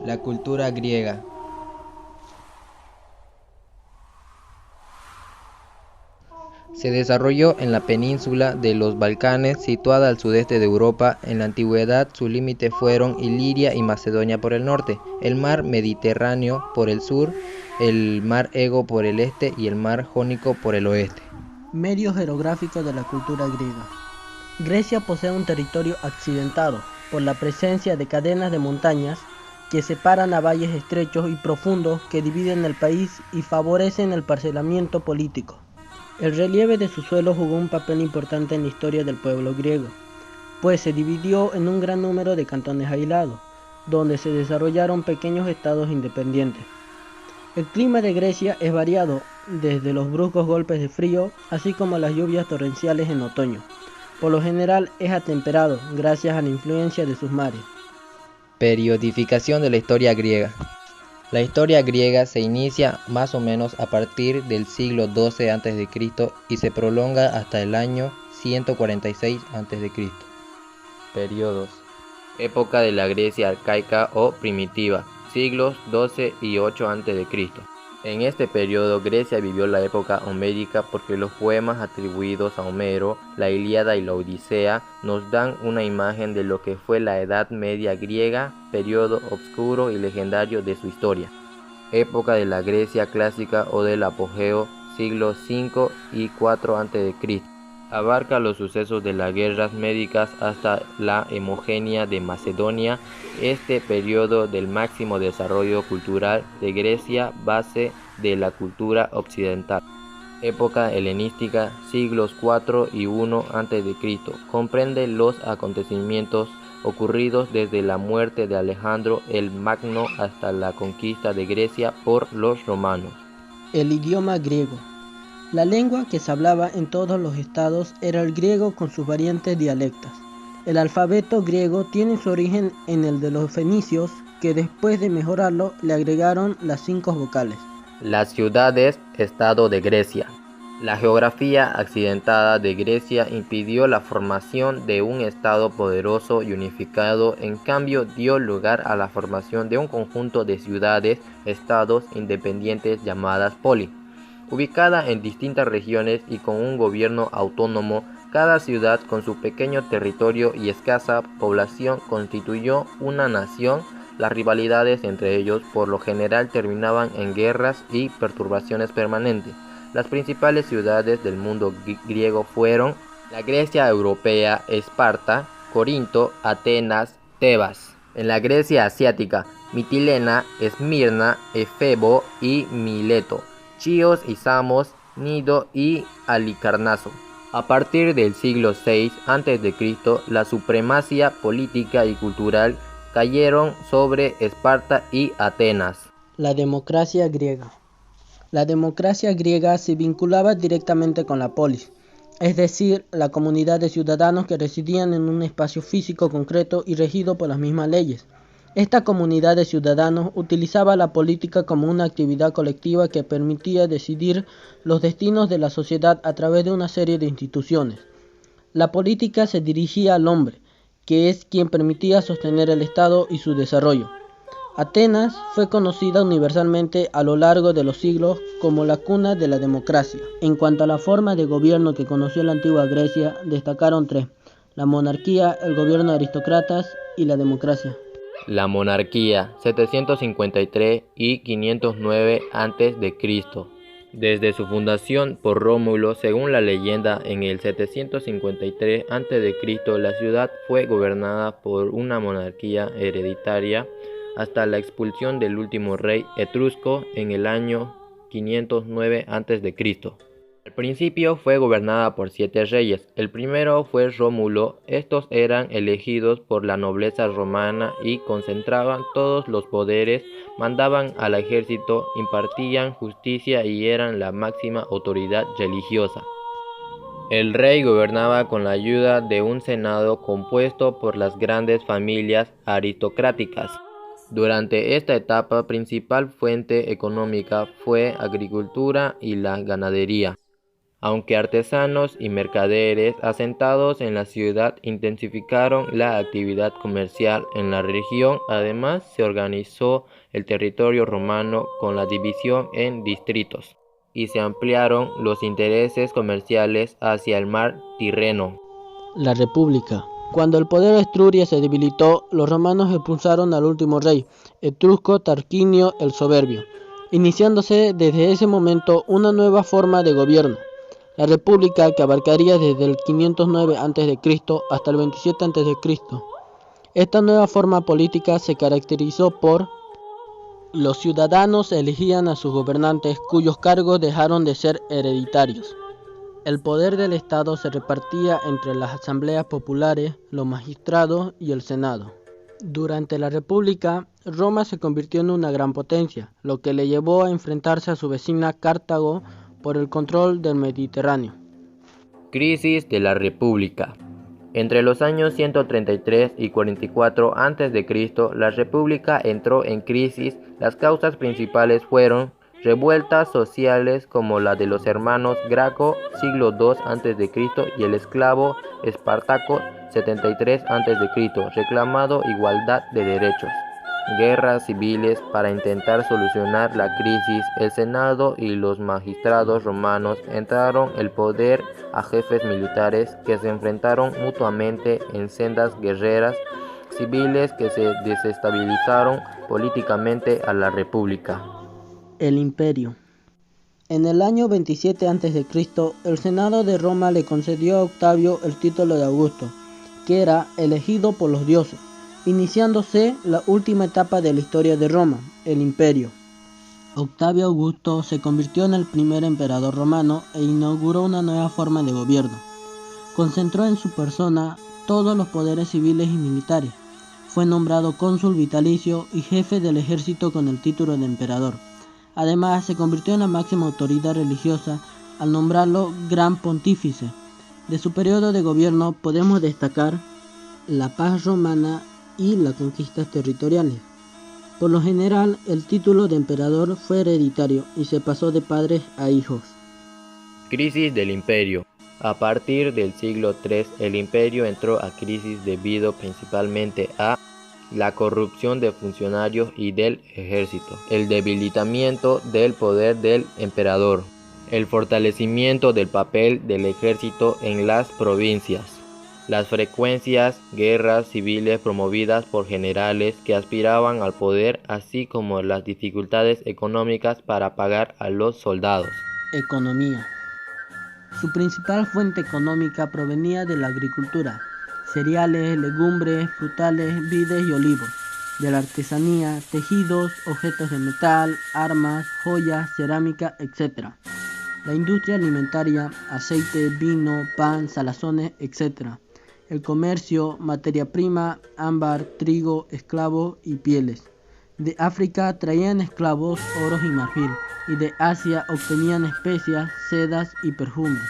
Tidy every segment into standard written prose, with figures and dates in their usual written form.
La cultura griega. Se desarrolló en la península de los Balcanes, situada al sudeste de Europa. En la antigüedad sus límites fueron Iliria y Macedonia por el norte, el mar Mediterráneo por el sur, el mar Egeo por el este y el mar Jónico por el oeste. Medio geográfico de la cultura griega. Grecia posee un territorio accidentado por la presencia de cadenas de montañas que separan a valles estrechos y profundos que dividen el país y favorecen el parcelamiento político. El relieve de su suelo jugó un papel importante en la historia del pueblo griego, pues se dividió en un gran número de cantones aislados, donde se desarrollaron pequeños estados independientes. El clima de Grecia es variado, desde los bruscos golpes de frío, así como las lluvias torrenciales en otoño. Por lo general es atemperado, gracias a la influencia de sus mares. Periodificación de la historia griega. La historia griega se inicia más o menos a partir del siglo XII a.C. y se prolonga hasta el año 146 a.C. Periodos. Época de la Grecia arcaica o primitiva, siglos XII y 8 a.C. En este periodo Grecia vivió la época homérica porque los poemas atribuidos a Homero, la Ilíada y la Odisea, nos dan una imagen de lo que fue la Edad Media griega, periodo obscuro y legendario de su historia. Época de la Grecia clásica o del apogeo, siglos V y IV a.C. Abarca los sucesos de las guerras médicas hasta la hemogenia de Macedonia. Este periodo del máximo desarrollo cultural de Grecia, base de la cultura occidental. Época helenística, siglos IV y I a.C. Comprende los acontecimientos ocurridos desde la muerte de Alejandro el Magno hasta la conquista de Grecia por los romanos. El idioma griego. La lengua que se hablaba en todos los estados era el griego con sus variantes dialectas. El alfabeto griego tiene su origen en el de los fenicios, que después de mejorarlo le agregaron las 5 vocales. Las ciudades-estado de Grecia. La geografía accidentada de Grecia impidió la formación de un estado poderoso y unificado, en cambio dio lugar a la formación de un conjunto de ciudades-estados independientes llamadas polis. Ubicada en distintas regiones y con un gobierno autónomo, cada ciudad con su pequeño territorio y escasa población constituyó una nación. Las rivalidades entre ellos por lo general terminaban en guerras y perturbaciones permanentes. Las principales ciudades del mundo griego fueron la Grecia europea, Esparta, Corinto, Atenas, Tebas. En la Grecia asiática, Mitilena, Esmirna, Efebo y Mileto. Chios y Samos, Nido y Halicarnaso. A partir del siglo VI a.C., la supremacía política y cultural cayeron sobre Esparta y Atenas. La democracia griega. La democracia griega se vinculaba directamente con la polis, es decir, la comunidad de ciudadanos que residían en un espacio físico concreto y regido por las mismas leyes. Esta comunidad de ciudadanos utilizaba la política como una actividad colectiva que permitía decidir los destinos de la sociedad a través de una serie de instituciones. La política se dirigía al hombre, que es quien permitía sostener el Estado y su desarrollo. Atenas fue conocida universalmente a lo largo de los siglos como la cuna de la democracia. En cuanto a la forma de gobierno que conoció la antigua Grecia, destacaron 3: la monarquía, el gobierno de aristócratas y la democracia. La monarquía, 753 y 509 a.C. Desde su fundación por Rómulo, según la leyenda, en el 753 a.C., la ciudad fue gobernada por una monarquía hereditaria hasta la expulsión del último rey etrusco en el año 509 a.C. Al principio fue gobernada por 7 reyes. El primero fue Rómulo. Estos eran elegidos por la nobleza romana y concentraban todos los poderes, mandaban al ejército, impartían justicia y eran la máxima autoridad religiosa. El rey gobernaba con la ayuda de un senado compuesto por las grandes familias aristocráticas. Durante esta etapa, principal fuente económica fue agricultura y la ganadería. aunque artesanos y mercaderes asentados en la ciudad intensificaron la actividad comercial en la región. Además, se organizó el territorio romano con la división en distritos y se ampliaron los intereses comerciales hacia el mar Tirreno. La República. Cuando el poder de Etruria se debilitó, los romanos expulsaron al último rey, etrusco Tarquinio el Soberbio, iniciándose desde ese momento una nueva forma de gobierno. La República, que abarcaría desde el 509 a.C. hasta el 27 a.C. Esta nueva forma política se caracterizó por: los ciudadanos elegían a sus gobernantes, cuyos cargos dejaron de ser hereditarios. El poder del Estado se repartía entre las asambleas populares, los magistrados y el Senado. Durante la República, Roma se convirtió en una gran potencia, lo que le llevó a enfrentarse a su vecina Cartago por el control del Mediterráneo. Crisis de la República. Entre los años 133 y 44 a.C., la República entró en crisis. Las causas principales fueron revueltas sociales como la de los hermanos Graco, siglo II a.C., y el esclavo Espartaco, 73 a.C., reclamando igualdad de derechos. Guerras civiles. Para intentar solucionar la crisis, el Senado y los magistrados romanos entraron el poder a jefes militares que se enfrentaron mutuamente en sendas guerras civiles que se desestabilizaron políticamente a la República. El Imperio. En el año 27 a.C., el Senado de Roma le concedió a Octavio el título de Augusto, que era elegido por los dioses, iniciándose la última etapa de la historia de Roma, el Imperio. Octavio Augusto se convirtió en el primer emperador romano e inauguró una nueva forma de gobierno. Concentró en su persona todos los poderes civiles y militares. Fue nombrado cónsul vitalicio y jefe del ejército con el título de emperador. Además, se convirtió en la máxima autoridad religiosa al nombrarlo gran pontífice. De su periodo de gobierno podemos destacar la paz romana y las conquistas territoriales. Por lo general, el título de emperador fue hereditario y se pasó de padres a hijos. Crisis del Imperio. A partir del siglo III, el imperio entró a crisis debido principalmente a la corrupción de funcionarios y del ejército, el debilitamiento del poder del emperador, el fortalecimiento del papel del ejército en las provincias, las frecuentes guerras civiles promovidas por generales que aspiraban al poder, así como las dificultades económicas para pagar a los soldados. Economía. Su principal fuente económica provenía de la agricultura, cereales, legumbres, frutales, vides y olivos, de la artesanía, tejidos, objetos de metal, armas, joyas, cerámica, etc. La industria alimentaria, aceite, vino, pan, salazones, etc. El comercio, materia prima, ámbar, trigo, esclavos y pieles. De África traían esclavos, oros y marfil, y de Asia obtenían especias, sedas y perfumes.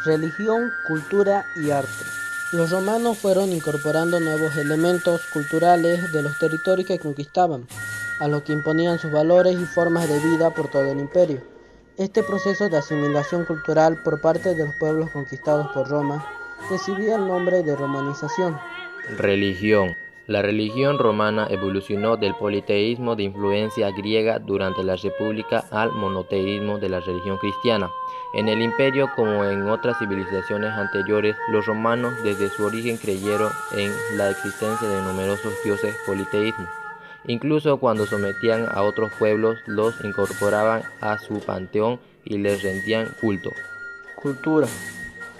Religión, cultura y arte. Los romanos fueron incorporando nuevos elementos culturales de los territorios que conquistaban, a los que imponían sus valores y formas de vida por todo el imperio. Este proceso de asimilación cultural por parte de los pueblos conquistados por Roma recibía el nombre de romanización. Religión. La religión romana evolucionó del politeísmo de influencia griega durante la República al monoteísmo de la religión cristiana. En el imperio, como en otras civilizaciones anteriores, los romanos desde su origen creyeron en la existencia de numerosos dioses politeísmos. Incluso cuando sometían a otros pueblos, los incorporaban a su panteón y les rendían culto. Cultura.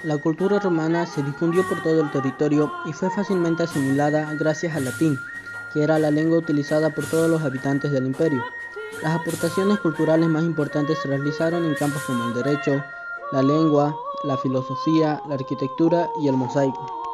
La cultura romana se difundió por todo el territorio y fue fácilmente asimilada gracias al latín, que era la lengua utilizada por todos los habitantes del imperio. Las aportaciones culturales más importantes se realizaron en campos como el derecho, la lengua, la filosofía, la arquitectura y el mosaico.